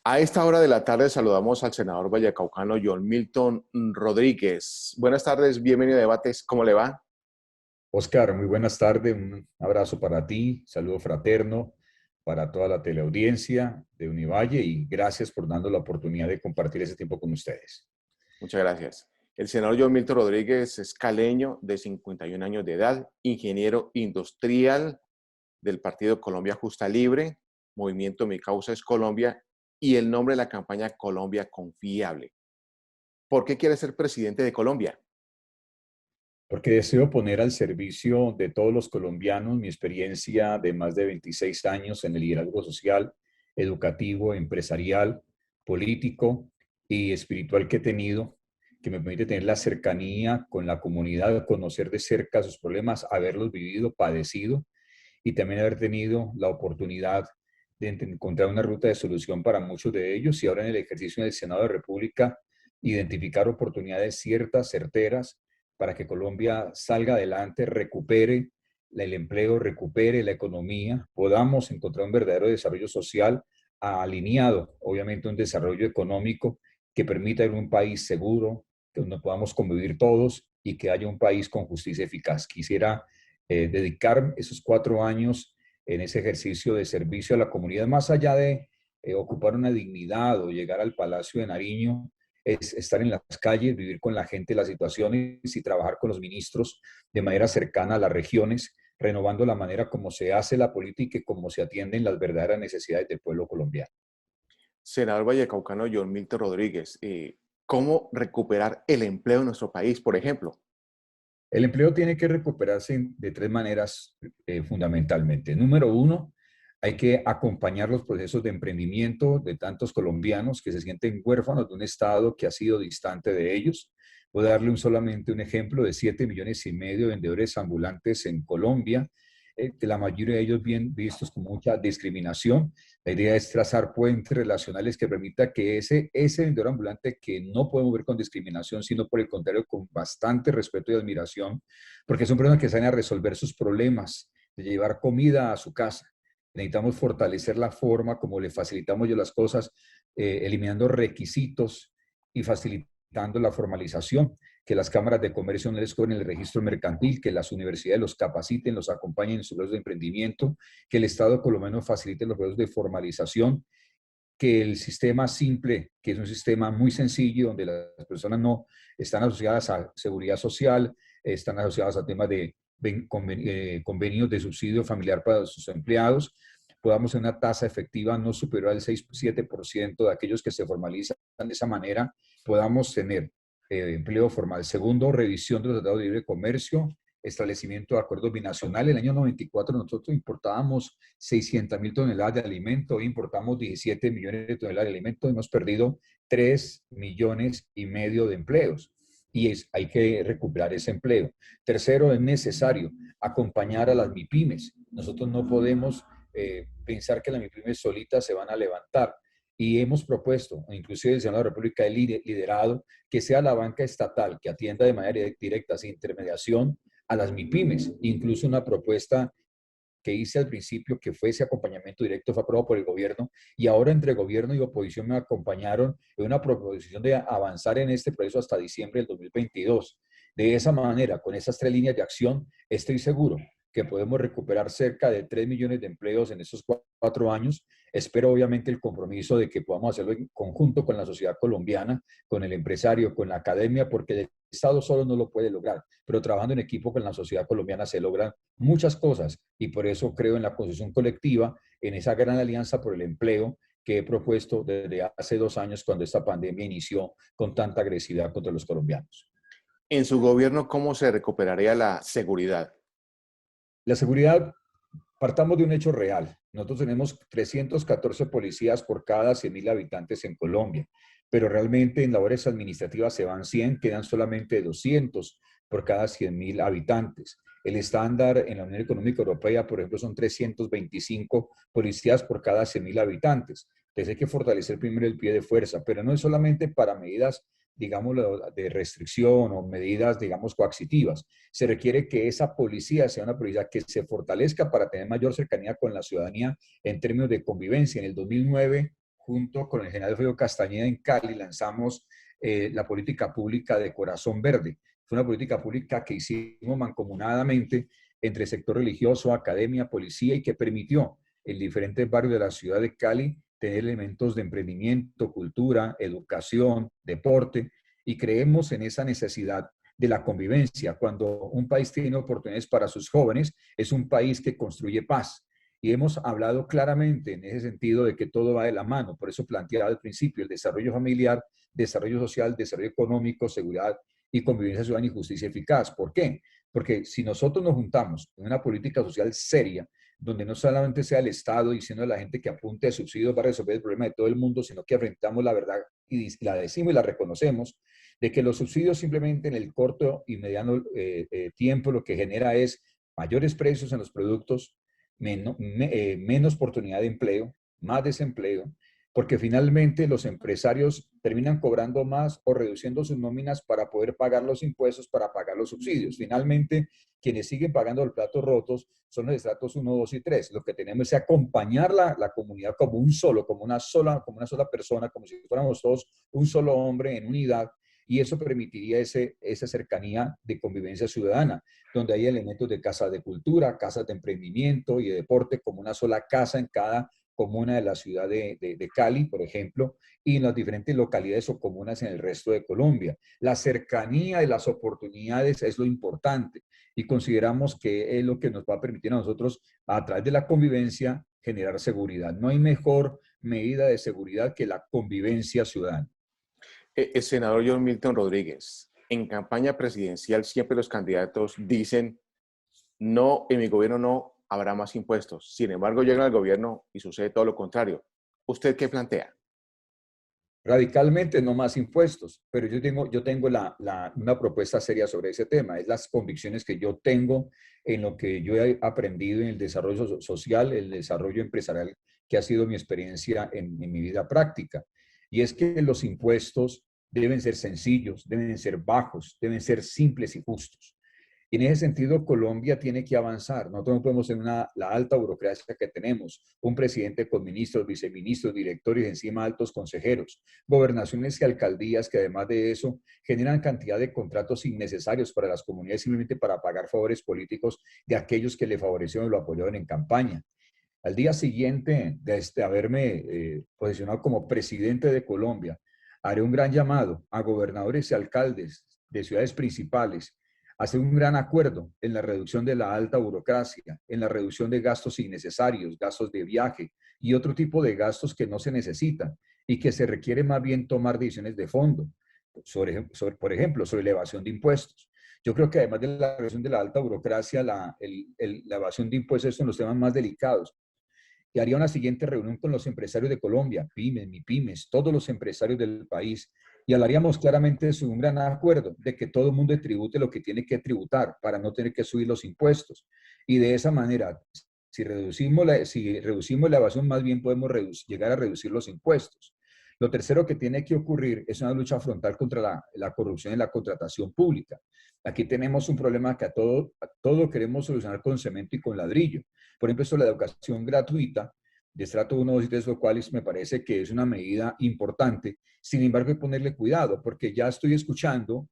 A esta hora de la tarde saludamos al senador vallecaucano John Milton Rodríguez. Buenas tardes, bienvenido a Debates. ¿Cómo le va? Oscar, muy buenas tardes, un abrazo para ti, saludo fraterno para toda la teleaudiencia de Univalle y gracias por dando la oportunidad de compartir ese tiempo con ustedes. Muchas gracias. El senador John Milton Rodríguez es caleño de 51 años de edad, ingeniero industrial del Partido Colombia Justa Libre, Movimiento Mi Causa es Colombia y el nombre de la campaña Colombia Confiable. ¿Por qué quiere ser presidente de Colombia? Porque deseo poner al servicio de todos los colombianos mi experiencia de más de 26 años en el liderazgo social, educativo, empresarial, político y espiritual que he tenido, que me permite tener la cercanía con la comunidad, conocer de cerca sus problemas, haberlos vivido, padecido y también haber tenido la oportunidad de encontrar una ruta de solución para muchos de ellos y ahora en el ejercicio del Senado de la República identificar oportunidades ciertas, certeras, para que Colombia salga adelante, recupere el empleo, recupere la economía, podamos encontrar un verdadero desarrollo social alineado, obviamente, un desarrollo económico que permita ir a un país seguro, que donde podamos convivir todos y que haya un país con justicia eficaz. Quisiera dedicar esos 4 años en ese ejercicio de servicio a la comunidad, más allá de ocupar una dignidad o llegar al Palacio de Nariño, es estar en las calles, vivir con la gente las situaciones y trabajar con los ministros de manera cercana a las regiones, renovando la manera como se hace la política y cómo se atienden las verdaderas necesidades del pueblo colombiano. Senador vallecaucano John Milton Rodríguez, ¿cómo recuperar el empleo en nuestro país, por ejemplo? El empleo tiene que recuperarse de tres maneras fundamentalmente. Número uno, hay que acompañar los procesos de emprendimiento de tantos colombianos que se sienten huérfanos de un Estado que ha sido distante de ellos. Voy a darle solamente un ejemplo de 7,5 millones de vendedores ambulantes en Colombia, que la mayoría de ellos bien vistos con mucha discriminación. La idea es trazar puentes relacionales que permita que ese vendedor ambulante que no podemos ver con discriminación, sino por el contrario con bastante respeto y admiración, porque son personas que salen a resolver sus problemas, de llevar comida a su casa. Necesitamos fortalecer la forma como le facilitamos yo las cosas, eliminando requisitos y facilitando la formalización, que las cámaras de comercio no les cobren el registro mercantil, que las universidades los capaciten, los acompañen en sus procesos de emprendimiento, que el Estado colombiano facilite los procesos de formalización, que el sistema simple, que es un sistema muy sencillo, donde las personas no están asociadas a seguridad social, están asociadas a temas de convenios de subsidio familiar para sus empleados, podamos tener una tasa efectiva no superior al 6-7% de aquellos que se formalizan de esa manera, podamos tener empleo formal. Segundo, revisión de los tratados de libre comercio, establecimiento de acuerdos binacionales. En el año 94 nosotros importábamos 600,000 toneladas de alimento, hoy importamos 17 millones de toneladas de alimento, hemos perdido 3,5 millones de empleos y hay que recuperar ese empleo. Tercero, es necesario acompañar a las MIPIMES. Nosotros no podemos pensar que las MIPIMES solitas se van a levantar. Y hemos propuesto, inclusive el Senado de la República ha liderado, que sea la banca estatal que atienda de manera directa, sin intermediación, a las MIPIMES. Incluso una propuesta que hice al principio, que fue ese acompañamiento directo, fue aprobado por el gobierno, y ahora entre gobierno y oposición me acompañaron en una proposición de avanzar en este proceso hasta diciembre del 2022. De esa manera, con esas tres líneas de acción, estoy seguro que podemos recuperar cerca de 3 millones de empleos en estos 4 años. Espero obviamente el compromiso de que podamos hacerlo en conjunto con la sociedad colombiana, con el empresario, con la academia, porque el Estado solo no lo puede lograr, pero trabajando en equipo con la sociedad colombiana se logran muchas cosas y por eso creo en la construcción colectiva, en esa gran alianza por el empleo que he propuesto desde hace 2 años cuando esta pandemia inició con tanta agresividad contra los colombianos. En su gobierno, ¿cómo se recuperaría la seguridad? La seguridad, partamos de un hecho real. Nosotros tenemos 314 policías por cada 100,000 habitantes en Colombia, pero realmente en labores administrativas se van 100, quedan solamente 200 por cada 100,000 habitantes. El estándar en la Unión Económica Europea, por ejemplo, son 325 policías por cada 100,000 habitantes. Entonces hay que fortalecer primero el pie de fuerza, pero no es solamente para medidas, digamos, de restricción o medidas, digamos, coaccitivas. Se requiere que esa policía sea una policía que se fortalezca para tener mayor cercanía con la ciudadanía en términos de convivencia. En el 2009 junto con el general Alfredo Castañeda en Cali, lanzamos la política pública de Corazón Verde. Fue una política pública que hicimos mancomunadamente entre sector religioso, academia, policía y que permitió en diferentes barrios de la ciudad de Cali tener elementos de emprendimiento, cultura, educación, deporte, y creemos en esa necesidad de la convivencia. Cuando un país tiene oportunidades para sus jóvenes, es un país que construye paz. Y hemos hablado claramente en ese sentido de que todo va de la mano. Por eso planteaba al principio el desarrollo familiar, desarrollo social, desarrollo económico, seguridad y convivencia ciudadana y justicia eficaz. ¿Por qué? Porque si nosotros nos juntamos en una política social seria, donde no solamente sea el Estado diciendo a la gente que apunte de subsidios para resolver el problema de todo el mundo, sino que enfrentamos la verdad y la decimos y la reconocemos, de que los subsidios simplemente en el corto y mediano tiempo lo que genera es mayores precios en los productos, menos oportunidad de empleo, más desempleo, porque finalmente los empresarios terminan cobrando más o reduciendo sus nóminas para poder pagar los impuestos, para pagar los subsidios. Finalmente, quienes siguen pagando los platos rotos son los estratos 1, 2 y 3. Lo que tenemos es acompañar la comunidad como un solo, como una sola persona, como si fuéramos todos un solo hombre en unidad, y eso permitiría esa cercanía de convivencia ciudadana, donde hay elementos de casas de cultura, casas de emprendimiento y de deporte, como una sola casa en cada comuna de la ciudad de Cali, por ejemplo, y en las diferentes localidades o comunas en el resto de Colombia. La cercanía de las oportunidades es lo importante y consideramos que es lo que nos va a permitir a nosotros, a través de la convivencia, generar seguridad. No hay mejor medida de seguridad que la convivencia ciudadana. El senador John Milton Rodríguez, en campaña presidencial siempre los candidatos dicen, no, en mi gobierno no habrá más impuestos. Sin embargo, llegan al gobierno y sucede todo lo contrario. ¿Usted qué plantea? Radicalmente no más impuestos, pero yo tengo una propuesta seria sobre ese tema. Es las convicciones que yo tengo en lo que yo he aprendido en el desarrollo social, el desarrollo empresarial, que ha sido mi experiencia en mi vida práctica. Y es que los impuestos deben ser sencillos, deben ser bajos, deben ser simples y justos. Y en ese sentido, Colombia tiene que avanzar. Nosotros no podemos tener la alta burocracia que tenemos, un presidente con ministros, viceministros, directores, encima altos consejeros, gobernaciones y alcaldías que además de eso generan cantidad de contratos innecesarios para las comunidades simplemente para pagar favores políticos de aquellos que le favorecieron y lo apoyaron en campaña. Al día siguiente de haberme posicionado como presidente de Colombia, haré un gran llamado a gobernadores y alcaldes de ciudades principales, hacer un gran acuerdo en la reducción de la alta burocracia, en la reducción de gastos innecesarios, gastos de viaje y otro tipo de gastos que no se necesitan y que se requiere más bien tomar decisiones de fondo, por ejemplo, sobre elevación de impuestos. Yo creo que además de la reducción de la alta burocracia, la evasión de impuestos son los temas más delicados. Y haría una siguiente reunión con los empresarios de Colombia, pymes, MIPYMES, todos los empresarios del país, y hablaríamos claramente sobre un gran acuerdo de que todo el mundo tribute lo que tiene que tributar para no tener que subir los impuestos. Y de esa manera, si reducimos la evasión, más bien podemos llegar a reducir los impuestos. Lo tercero que tiene que ocurrir es una lucha frontal contra la corrupción en la contratación pública. Aquí tenemos un problema que a todo queremos solucionar con cemento y con ladrillo. Por ejemplo, esto de la educación gratuita de estrato 1, 2 y 3, lo cual me parece que es una medida importante. Sin embargo, hay que ponerle cuidado, porque ya estoy escuchando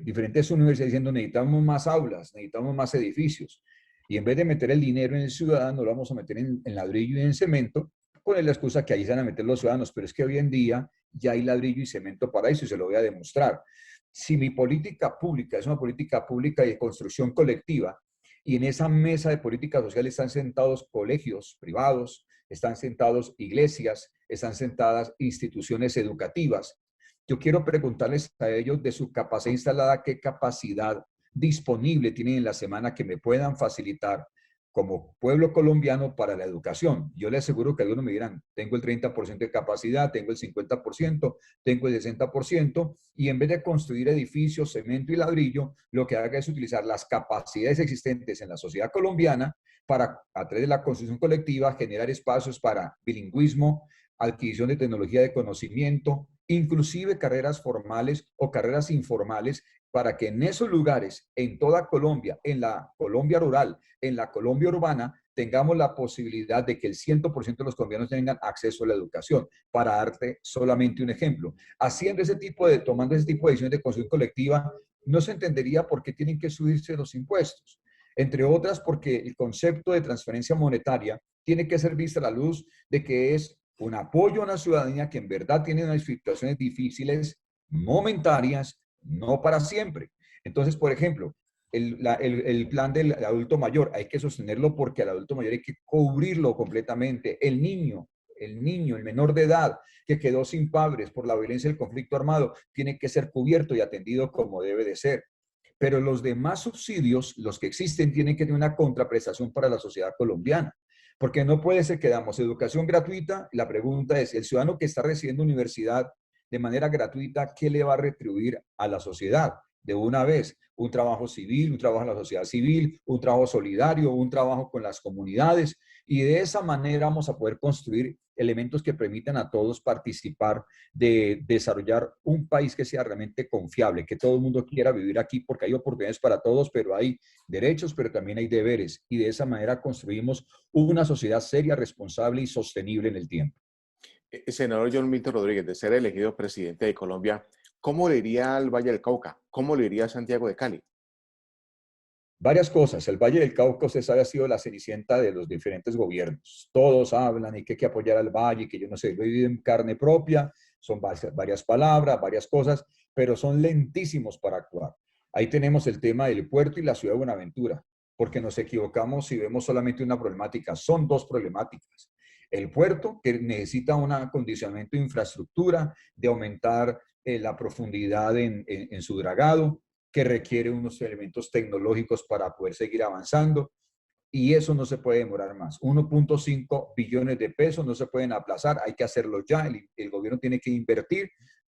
diferentes universidades diciendo necesitamos más aulas, necesitamos más edificios. Y en vez de meter el dinero en el ciudadano, lo vamos a meter en ladrillo y en cemento, con la excusa que ahí se van a meter los ciudadanos. Pero es que hoy en día ya hay ladrillo y cemento para eso y se lo voy a demostrar. Si mi política pública es una política pública de construcción colectiva, y en esa mesa de política social están sentados colegios privados, están sentados iglesias, están sentadas instituciones educativas. Yo quiero preguntarles a ellos de su capacidad instalada, qué capacidad disponible tienen en la semana que me puedan facilitar como pueblo colombiano para la educación. Yo les aseguro que algunos me dirán, tengo el 30% de capacidad, tengo el 50%, tengo el 60%, y en vez de construir edificios, cemento y ladrillo, lo que haga es utilizar las capacidades existentes en la sociedad colombiana para, a través de la construcción colectiva, generar espacios para bilingüismo, adquisición de tecnología de conocimiento, inclusive carreras formales o carreras informales, para que en esos lugares, en toda Colombia, en la Colombia rural, en la Colombia urbana, tengamos la posibilidad de que el 100% de los colombianos tengan acceso a la educación, para darte solamente un ejemplo. Tomando ese tipo de decisiones de construcción colectiva, no se entendería por qué tienen que subirse los impuestos. Entre otras, porque el concepto de transferencia monetaria tiene que ser vista a la luz de que es un apoyo a una ciudadanía que en verdad tiene unas situaciones difíciles, momentarias, no para siempre. Entonces, por ejemplo, el plan del adulto mayor hay que sostenerlo porque al adulto mayor hay que cubrirlo completamente. El menor de edad que quedó sin padres por la violencia del conflicto armado, tiene que ser cubierto y atendido como debe de ser. Pero los demás subsidios, los que existen, tienen que tener una contraprestación para la sociedad colombiana. Porque no puede ser que damos educación gratuita. La pregunta es, el ciudadano que está recibiendo universidad de manera gratuita, ¿qué le va a retribuir a la sociedad? De una vez, un trabajo civil, un trabajo en la sociedad civil, un trabajo solidario, un trabajo con las comunidades, y de esa manera vamos a poder construir elementos que permitan a todos participar de desarrollar un país que sea realmente confiable, que todo el mundo quiera vivir aquí, porque hay oportunidades para todos, pero hay derechos, pero también hay deberes, y de esa manera construimos una sociedad seria, responsable y sostenible en el tiempo. Senador John Milton Rodríguez, de ser elegido presidente de Colombia, ¿cómo le iría al Valle del Cauca? ¿Cómo le iría a Santiago de Cali? Varias cosas. El Valle del Cauca, usted sabe, ha sido la cenicienta de los diferentes gobiernos. Todos hablan y que hay que apoyar al Valle, que yo no sé, lo he vivido en carne propia, son varias palabras, varias cosas, pero son lentísimos para actuar. Ahí tenemos el tema del puerto y la ciudad de Buenaventura, porque nos equivocamos si vemos solamente una problemática. Son dos problemáticas. El puerto, que necesita un acondicionamiento de infraestructura, de aumentar la profundidad en su dragado, que requiere unos elementos tecnológicos para poder seguir avanzando, y eso no se puede demorar más. 1.5 billones de pesos no se pueden aplazar, hay que hacerlo ya. El gobierno tiene que invertir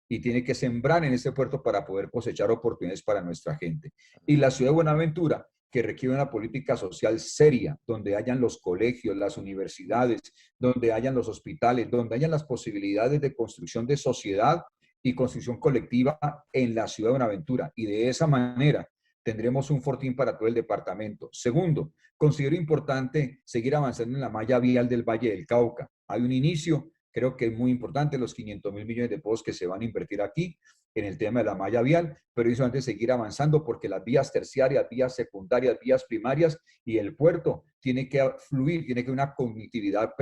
y tiene que sembrar en este puerto para poder cosechar oportunidades para nuestra gente. Y la ciudad de Buenaventura, que requiere una política social seria, donde hayan los colegios, las universidades, donde hayan los hospitales, donde hayan las posibilidades de construcción de sociedad y construcción colectiva en la ciudad de Buenaventura. Y de esa manera tendremos un fortín para todo el departamento. Segundo, considero importante seguir avanzando en la malla vial del Valle del Cauca. Hay un inicio, creo que es muy importante, los 500.000 millones de pesos que se van a invertir aquí en el tema de la malla vial, pero es importante seguir avanzando porque las vías terciarias, vías secundarias, vías primarias y el puerto tiene que fluir, tiene que una conectividad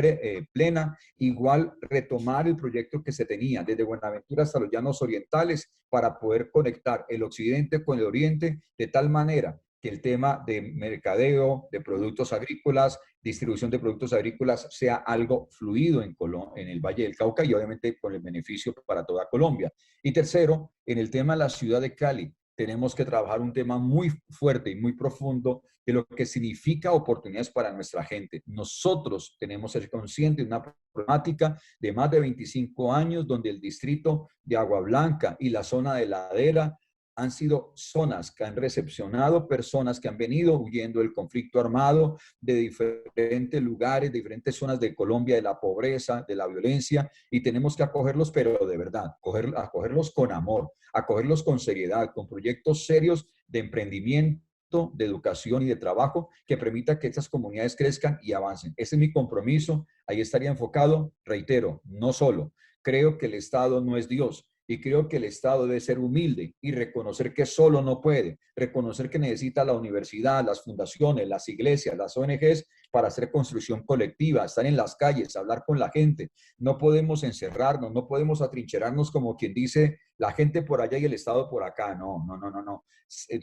plena. Igual retomar el proyecto que se tenía desde Buenaventura hasta los Llanos Orientales para poder conectar el occidente con el oriente de tal manera que el tema de mercadeo, de productos agrícolas, distribución de productos agrícolas sea algo fluido en el Valle del Cauca y obviamente con el beneficio para toda Colombia. Y tercero, en el tema de la ciudad de Cali, tenemos que trabajar un tema muy fuerte y muy profundo de lo que significa oportunidades para nuestra gente. Nosotros tenemos que ser conscientes de una problemática de más de 25 años donde el distrito de Agua Blanca y la zona de Ladera han sido zonas que han recepcionado personas que han venido huyendo del conflicto armado de diferentes lugares, de diferentes zonas de Colombia, de la pobreza, de la violencia, y tenemos que acogerlos, pero de verdad, acogerlos con amor, acogerlos con seriedad, con proyectos serios de emprendimiento, de educación y de trabajo que permita que estas comunidades crezcan y avancen. Ese es mi compromiso, ahí estaría enfocado, reitero, no solo. Creo que el Estado no es Dios, y creo que el Estado debe ser humilde y reconocer que solo no puede, reconocer que necesita la universidad, las fundaciones, las iglesias, las ONGs para hacer construcción colectiva, estar en las calles, hablar con la gente. No podemos encerrarnos, no podemos atrincherarnos como quien dice la gente por allá y el Estado por acá. No, no, no, no, no.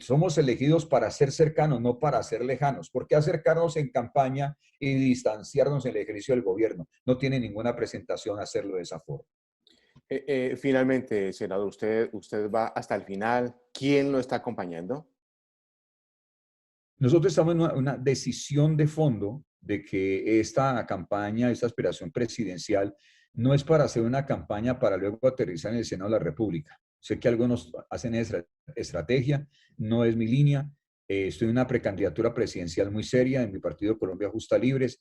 Somos elegidos para ser cercanos, no para ser lejanos. ¿Por qué acercarnos en campaña y distanciarnos en el ejercicio del gobierno? No tiene ninguna presentación hacerlo de esa forma. Finalmente, senador, usted va hasta el final. ¿Quién lo está acompañando? Nosotros estamos en una decisión de fondo de que esta campaña, esta aspiración presidencial, no es para hacer una campaña para luego aterrizar en el Senado de la República. Sé que algunos hacen esa estrategia, no es mi línea. Estoy en una precandidatura presidencial muy seria en mi partido Colombia Justa Libres.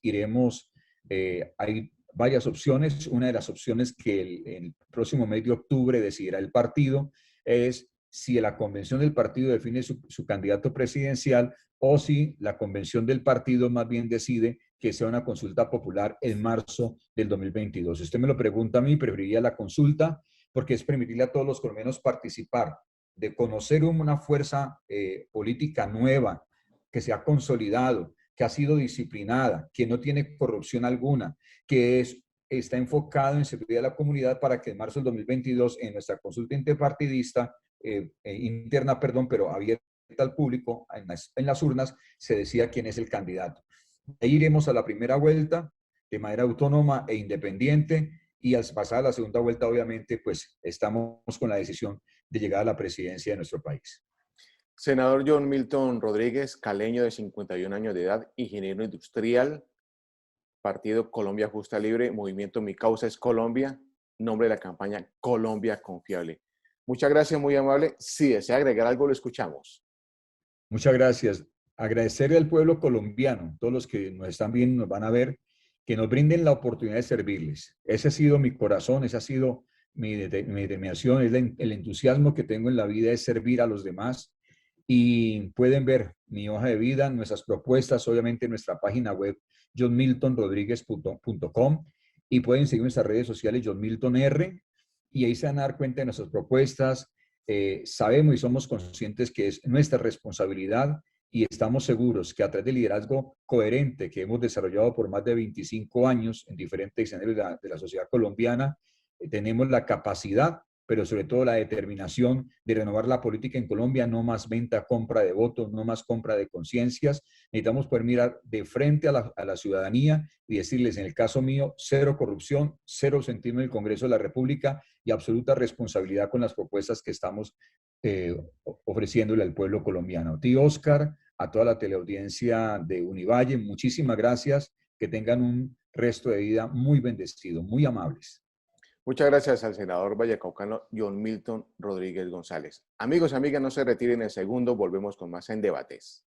Hay varias opciones. Una de las opciones que el próximo mes de octubre decidirá el partido es si la convención del partido define su candidato presidencial o si la convención del partido más bien decide que sea una consulta popular en marzo del 2022. Si usted me lo pregunta a mí, preferiría la consulta porque es permitirle a todos los colombianos participar, de conocer una fuerza política nueva que se ha consolidado, que ha sido disciplinada, que no tiene corrupción alguna, que está enfocado en seguridad de la comunidad para que en marzo del 2022, en nuestra consulta interpartidista, interna, perdón, pero abierta al público, en las urnas, se decida quién es el candidato. Ahí iremos a la primera vuelta de manera autónoma e independiente y al pasar a la segunda vuelta, obviamente, pues estamos con la decisión de llegar a la presidencia de nuestro país. Senador John Milton Rodríguez, caleño de 51 años de edad, ingeniero industrial, Partido Colombia Justa Libre, Movimiento Mi Causa es Colombia, nombre de la campaña Colombia Confiable. Muchas gracias, muy amable. Si desea agregar algo, lo escuchamos. Muchas gracias. Agradecerle al pueblo colombiano, todos los que nos están viendo, nos van a ver, que nos brinden la oportunidad de servirles. Ese ha sido mi corazón, esa ha sido mi determinación, es el entusiasmo que tengo en la vida es servir a los demás. Y pueden ver mi hoja de vida, nuestras propuestas, obviamente en nuestra página web johnmiltonrodriguez.com y pueden seguir nuestras redes sociales John Milton R y ahí se van a dar cuenta de nuestras propuestas. Sabemos y somos conscientes que es nuestra responsabilidad y estamos seguros que a través del liderazgo coherente que hemos desarrollado por más de 25 años en diferentes escenarios de la sociedad colombiana, tenemos la capacidad, pero sobre todo la determinación de renovar la política en Colombia, no más venta, compra de votos, no más compra de conciencias. Necesitamos poder mirar de frente a la ciudadanía y decirles, en el caso mío, cero corrupción, cero sentirme en el Congreso de la República y absoluta responsabilidad con las propuestas que estamos ofreciéndole al pueblo colombiano. A ti, Oscar, a toda la teleaudiencia de Univalle, muchísimas gracias. Que tengan un resto de vida muy bendecido, muy amables. Muchas gracias al senador vallecaucano John Milton Rodríguez González. Amigos y amigas, no se retiren en segundo, volvemos con más en Debates.